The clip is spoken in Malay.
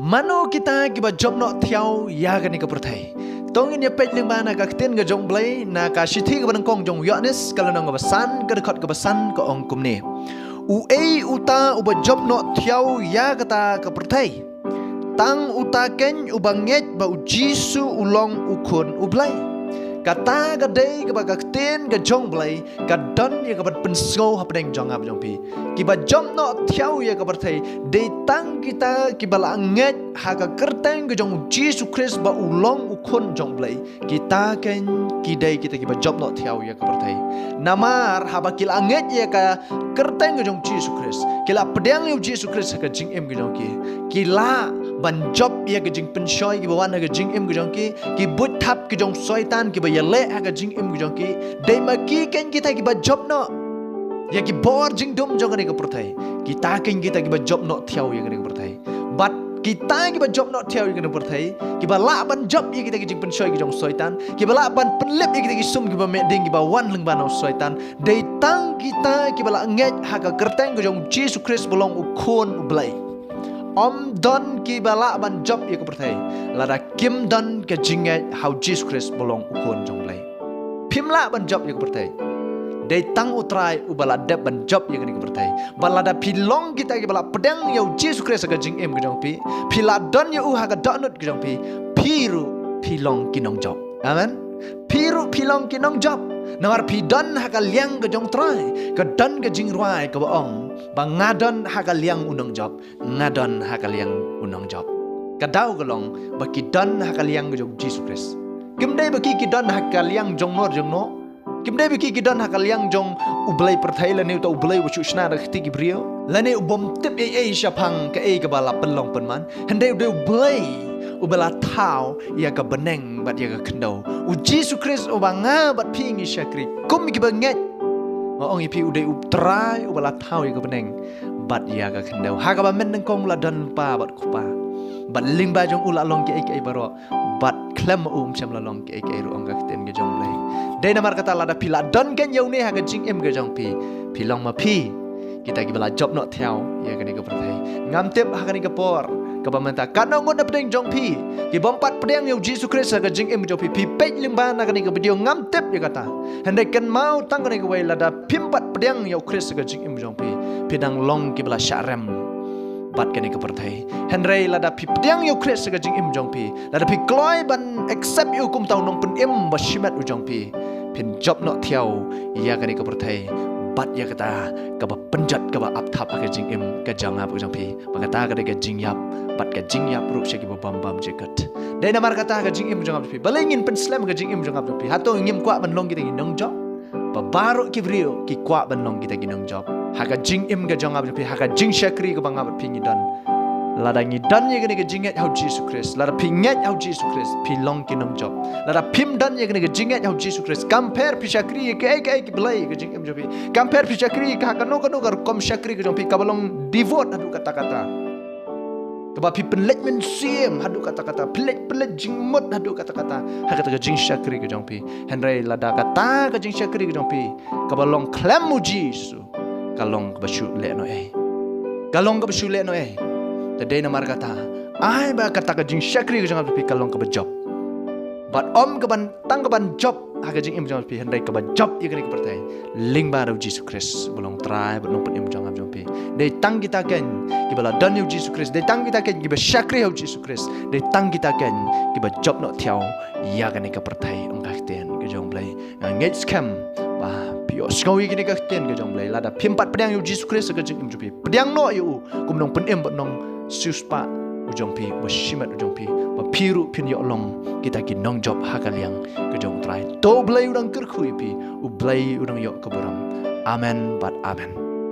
Mano kita kiba job no thiau ya gani ka perthai. Tongin ya pej ling bana ka kten ga jong blai na ka shithi ga ban kong jong yanes kala nang ga basan ka khot ga basan ka ong kumne. U ei uta uba job no thiau ya kata ka perthai. Tang uta ken ubanget ba u jisu ulong ukun ublai. Kata ka dei ka ba ka kten ga jong blai ka don ya ka ban pensko hapdeng jong ab jong pi. Kiba job no thiau ya ka perthai dei tang kita kiba la nget ha ka kerteng ga jong jisu Christ ba ulong ukun jong blai. Kita ken kidai kita kiba job no thiau ya ka perthai. Namar ha ba kila nget ya ka kerteng ga jong jisu Christ. Kila pedang ya jisu Christ ka jing em ga jong ki. Kila ban job ya ka jing pensoi kiba wan ga jing em ga jong ki. Ki but thap ki jong soitan kiba ya le ha ka jing em ga jong ki. Dei ma ki ken kita kiba job no ya ki bor jing dum jong ni ka perthai. Kita ken kita kiba job no thiau ya ni ka perthai. But kita kiba job no thiau ya ni ka perthai. Kiba la ban job ya kita ki jing pensoi ki jong soitan. Kiba la ban penlep ya kita ki sum kiba meding kiba wan leng ban soitan. Dei tang kita kiba la nget ha ka kerteng ki jong Jesus Christ bolong ukon ublai. Om don ki bala ban job ya ka perthai. Lada kim don ka jinget how Jesus Christ bolong ukon jong blai. Pimla ban job ya ka perthai. Dei tang utrai ubala dep ban job ya ka perthai. Balada pilong kita ki bala pedang ya Jesus Christ ka jing em ka jong pi. Pila don ya u ha ka donut ka jong pi. Piru pilong kinong job. Amen. Piru pilong kinong job. Nawar pi don ha ka liang ka jong trai. Ka don ka jing ruai ka baong. Bang ngadon haka liang unong job, ngadon haka liang unong job. Kadau galong baki don haka liang jong Jesus Christ. Kimdai baki ki don haka liang jong no. Kimdai baki ki don haka liang jong ublai perthai lani uta ublai wuchu shna da khti ki brio. Lani ubom tip e shapang ka e ka bala penlong penman. Handai ude ublai ubala tau ya ka beneng bat ya ka kendo. U Jesus Christ ubanga bat pingi syakri. Kum ki banget. Ong ipi udah utrai ubala tahu ya kebeneng bat ya ka kendau ha ka ba men nang kong la dan pa bat kupa bat ling ba jong ula long ke ai baro bat klem cham la long ke ai ru ong ka ten ge jong lei dei namar kata la da pila don ken yau ne ha ka jing em ge jong pi long ma pi kita ki bala job no thiau ya ka ni ka perthai ngam tep ha ka ni ka por ka ba menta kanong ngon pedeng jong pi ki bompat pedeng yau Jesus Christ ka jing em jong pi pej limba na ka ni ka video ngam tep ya kata hendai ken mau tang ka ni ka wai la da pimpat pedeng yau Christ ka jing em jong pi pedang long ki bala syarem bat ka ni ka perthai hendrai la da pi pedeng yau Christ ka jing em jong pi la da pi kloi ban accept yu kum tau nong pen em ba shimat u jong pi pin job no thiau ya ka ni ka perthai bat ya kata ka ba penjat ka ba ap thap ka jing em ka jang ap jong pi ba kata ka de ka jing yap bat ka jing yap rup shaki ba bam bam jekat dai namar kata ka jing em jong ap pi balengin pen slam ka jing em jong ap pi hato ngim kwa ban long kita nong job ba baro ki brio ki kwa ban long kita nong job ha ka jing em ka jong ap pi ha ka jing shakri ka bang ap pi ni dan lada ngi dan ye ka jinget how Jesus Christ lada pinget how Jesus Christ pi long ki nong job lada pim dan ye ka jinget how Jesus Christ compare pi shakri ke ki blai ka jing em job pi compare pi shakri ka no kom shakri ka jong pi ka balong devote adu kata-kata kaba pi penlet men sim hadu kata-kata pelet jing mot hadu kata-kata ha kata jing syakri ke jong pi henry lada kata ke jing syakri ke jong pi kaba long klem Jesus kalong ka bashu le no kalong ka bashu le no tadai namar kata ai ba kata ke jing syakri ke jong pi kalong ka job but om ke ban tang ke ban job ha ke jing im jong pi henry ka job ye ke pertai ling ba ro Jesus Christ bolong try bolong pen im jong pi dei tang kita ken ki bala dan yu Jesus Christ dei tang kita ken ki ba syakri yu Jesus Christ dei tang kita ken ki ba job no thiau ya kan ka pertai ong ka ten ke jong blai nget scam ba pio skawi ki ka ten ke jong blai lada pimpat pedang yu Jesus Christ ka jing im jong pi pedang no yu kum nong pen im nong suspa ujong pi ba shimat ujong pi ba piru pin yo long kita ki nong job hakaliang ke jong trai to blai udang kerkhui pi u blai udang yo ke buram amen but amen